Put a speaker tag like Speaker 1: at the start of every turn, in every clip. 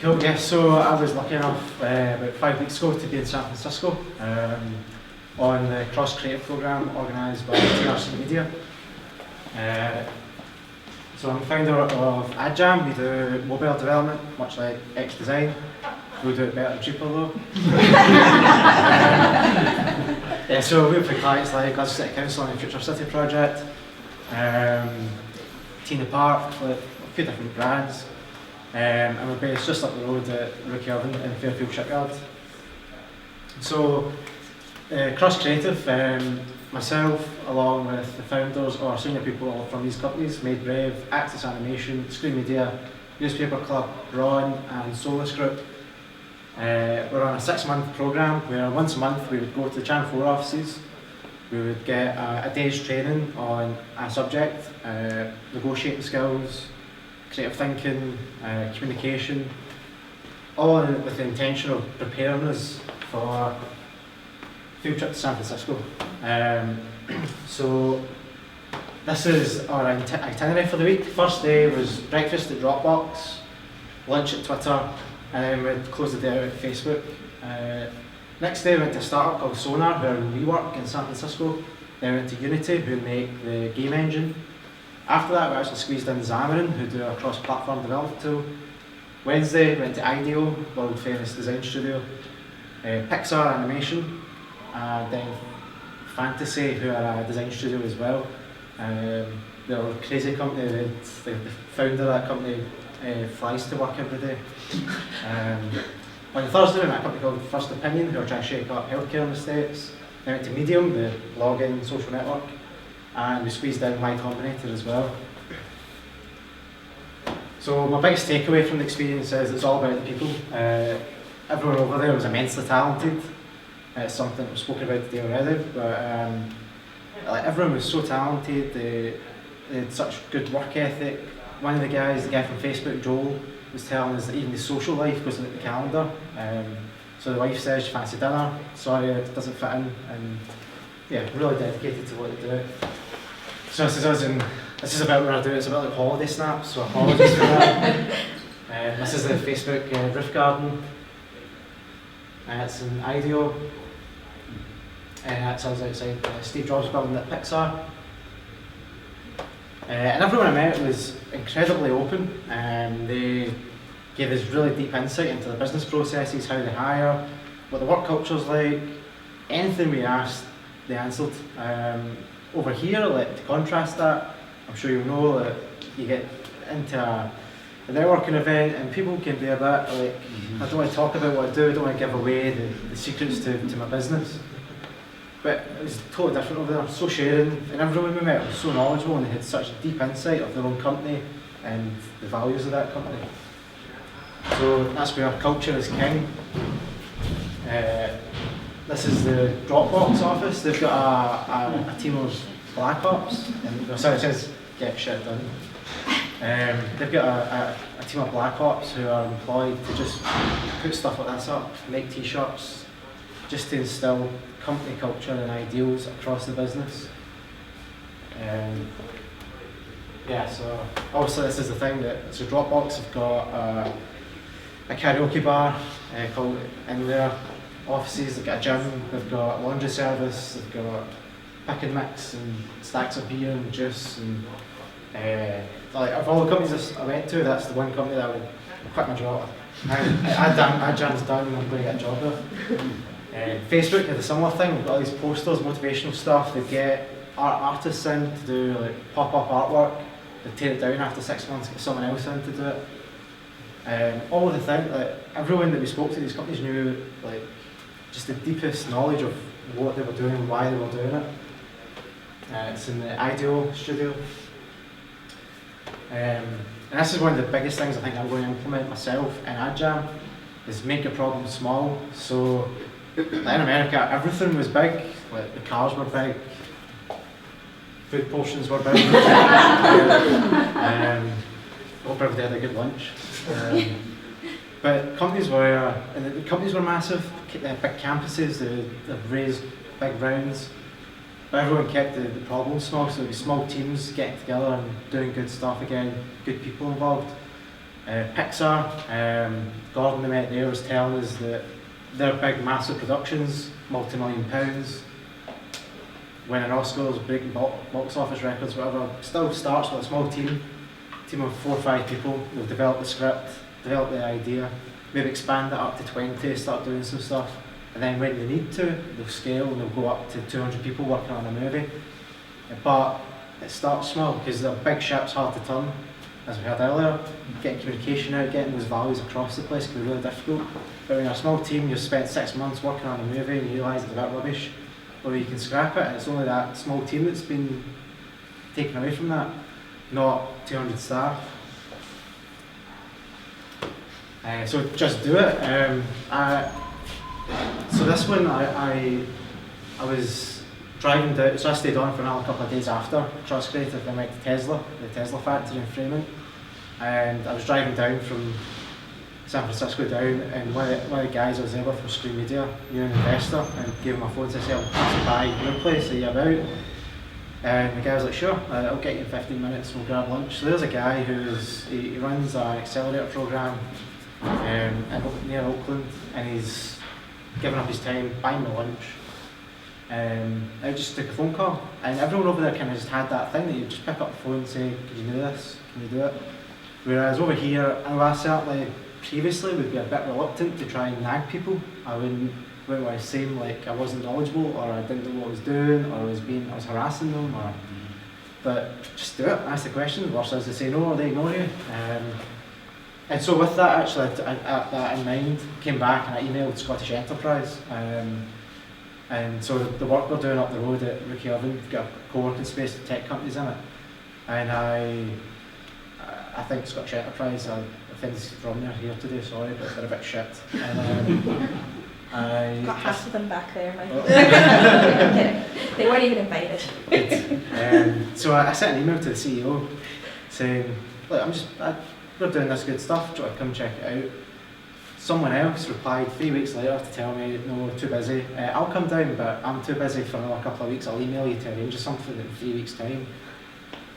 Speaker 1: Cool, yeah, so I was lucky enough about 5 weeks ago to be in San Francisco on the Cross Creative Programme organised by TRC Media. So I'm the founder of AdJam. We do mobile development, much like X Design. We'll do it better and cheaper though. Yeah, so we work for clients like Glasgow City Council and the Future City Project, Tina Park, like a few different brands. And we're based just up the road at Rookie Oven in Fairfield Shipyard. So, Cross Creative, myself along with the founders or senior people from these companies, Made Brave, Access Animation, Screen Media, Newspaper Club, Ron and Solus Group. We're on a 6-month programme where once a month we would go to the Channel 4 offices. We would get a day's training on a subject, negotiating skills, creative thinking, communication, all with the intention of preparing us for a field trip to San Francisco. So this is our itinerary for the week. First day was breakfast at Dropbox, lunch at Twitter, and then we'd close the day out at Facebook. Next day we went to a startup called Sonar, who are in WeWork in San Francisco. Then we went to Unity, who make the game engine. After that, we actually squeezed in Xamarin, who do a cross-platform development tool. Wednesday, we went to IDEO, world famous design studio, Pixar Animation, and then Fantasy, who are a design studio as well. They're a crazy company. The founder of that company flies to work every day. On Thursday, we met a company called First Opinion, who are trying to shake up healthcare in the States. Then we went to Medium, the blogging social network. And we squeezed in Y Combinator as well. So my biggest takeaway from the experience is it's all about the people. Everyone over there was immensely talented. It's something we've spoken about today already, but like everyone was so talented. They had such good work ethic. One of the guys, the guy from Facebook, Joel, was telling us that even the social life goes into the calendar. So the wife says she fancies dinner, sorry it doesn't fit in, and yeah, really dedicated to what they do. So this is us, and this is about what I do. It's about like holiday snaps, so apologies for that. This is the Facebook roof garden. It's an IDEO. That's us outside Steve Jobs building at Pixar. And everyone I met was incredibly open. They gave us really deep insight into the business processes, how they hire, what the work culture's like. Anything we asked, they answered. Over here, like, to contrast that, I'm sure you'll know that you get into a networking event and people can be a bit like, I don't want to talk about what I do, I don't want to give away the secrets to my business. But it was totally different over there, so sharing, and everyone we met was so knowledgeable and they had such deep insight of their own company and the values of that company. So that's where culture is king. This is the Dropbox office. They've got a team of black ops, and sorry, it says get shit done. They've got a team of black ops who are employed to just put stuff like this up, make t-shirts, just to instill company culture and ideals across the business. Yeah, so obviously this is the thing that, so Dropbox have got a karaoke bar called in their offices. They've got a gym, they've got a laundry service, they've got pick and mix and stacks of beer and juice, and like of all the companies I went to, that's the one company that I would quit my job at. AdJam's done, I'm going to get a job there. Facebook had a similar thing. We've got all these posters, motivational stuff. They get artists in to do like pop-up artwork. They tear it down after 6 months, get someone else in to do it. All of the thing, like everyone that we spoke to, these companies knew like just the deepest knowledge of what they were doing and why they were doing it. It's in the IDEO studio. And this is one of the biggest things I think I'm going to implement myself in AdJam, is make your problem small. So in America, everything was big. Like the cars were big, food portions were big. Hope everybody had a good lunch. But companies were massive, big campuses, they've raised big rounds. But everyone kept the problem small, so it was small teams getting together and doing good stuff again, good people involved. Pixar, Gordon they met there was telling us that they're big massive productions, multi-million pounds, winning Oscars, breaking box office records, whatever. Still starts with a small team of 4 or 5 people. They'll develop the script, develop the idea, maybe expand it up to 20, start doing some stuff, and then when they need to, they'll scale and they'll go up to 200 people working on a movie. But it starts small because the big ship's hard to turn, as we heard earlier. Getting communication out, getting those values across the place can be really difficult. But when you're a small team, you've spent 6 months working on a movie and you realise it's a bit rubbish, or you can scrap it, and it's only that small team that's been taken away from that, not 200 staff. So just do it. So this one, I was driving down, so I stayed on for another couple of days after Trust Creative. I went to Tesla, the Tesla factory in Fremont, and I was driving down from San Francisco down, and one of the guys I was there with from Screen Media, knew an investor, and gave him my phone to say, I'll pass by your place, are you about? And the guy was like, sure, I'll get you in 15 minutes, we'll grab lunch. So there's a guy he runs an accelerator program near Oakland, and he's given up his time, buying me lunch. I just took a phone call, and everyone over there kind of just had that thing that you just pick up the phone and say, can you do this, can you do it? Whereas over here, I certainly previously would be a bit reluctant to try and nag people. I wouldn't want to seem like I wasn't knowledgeable, or I didn't know what I was doing, or I was harassing them, but just do it, ask the question. Worst is they say no or they ignore you. And so with that, actually, that in mind, came back and I emailed Scottish Enterprise. And so the work we're doing up the road at Rookie Oven, we've got a co-working space with tech companies in it. And I think Scottish Enterprise, things from there here today, sorry, but they're a bit shit. And
Speaker 2: got half of them back there, Michael. I'm kidding. They weren't even invited.
Speaker 1: So I sent an email to the CEO saying, look, we're doing this good stuff, do you want to come check it out? Someone else replied 3 weeks later to tell me, no, too busy. I'll come down, but I'm too busy for another couple of weeks. I'll email you to arrange something in 3 weeks' time.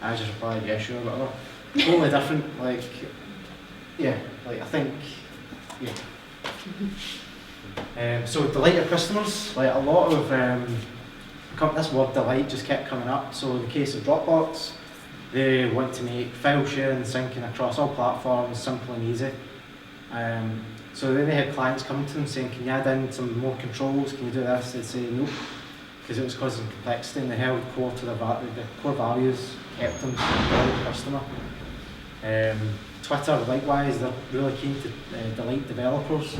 Speaker 1: I just replied, yeah, sure, whatever. Totally different, I think, so delight your customers, a lot of, this word delight just kept coming up. So in the case of Dropbox, they want to make file sharing and syncing across all platforms simple and easy. So then they had clients coming to them saying, can you add in some more controls, can you do this? They'd say no, because it was causing complexity, and they held core to the core values, kept them to the customer. Twitter, likewise, they're really keen to delight developers.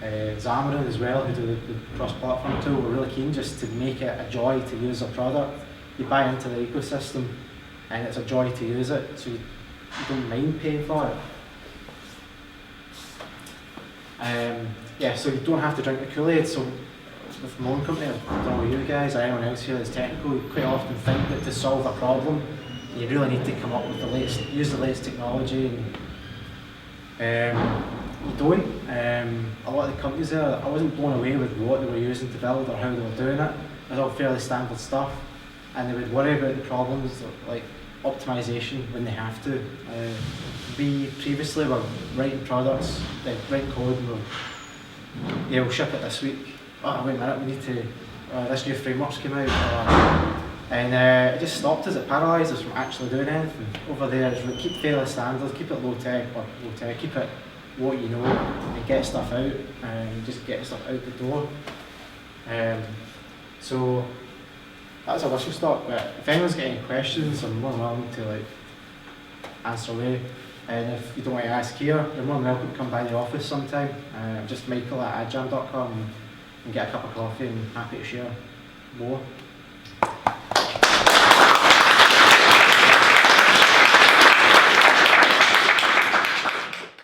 Speaker 1: Xamarin as well, who do the cross-platform tool, we're really keen just to make it a joy to use a product. You buy into the ecosystem, and it's a joy to use it, so you don't mind paying for it. So you don't have to drink the Kool-Aid. So with my own company, I don't know you guys or anyone else here that's technical, you quite often think that to solve a problem, you really need to come up with use the latest technology, and you don't. A lot of the companies there, I wasn't blown away with what they were using to build or how they were doing it. It was all fairly standard stuff, and they would worry about the problems like optimization when they have to. We previously were writing products, writing code, and we'll ship it this week. Oh, wait a minute, we need to, this new framework's came out. And it just stopped us, it paralysed us from actually doing anything. Over there, it's really keep fairly standard, keep it low tech, keep it what you know, and get stuff out, and just get stuff out the door. So that's a whistle stop, but if anyone's got any questions, I'm more than willing to answer away. And if you don't want to ask here, you're more than welcome to come by the office sometime. Just Michael at adjam.com and get a cup of coffee, and happy to share more.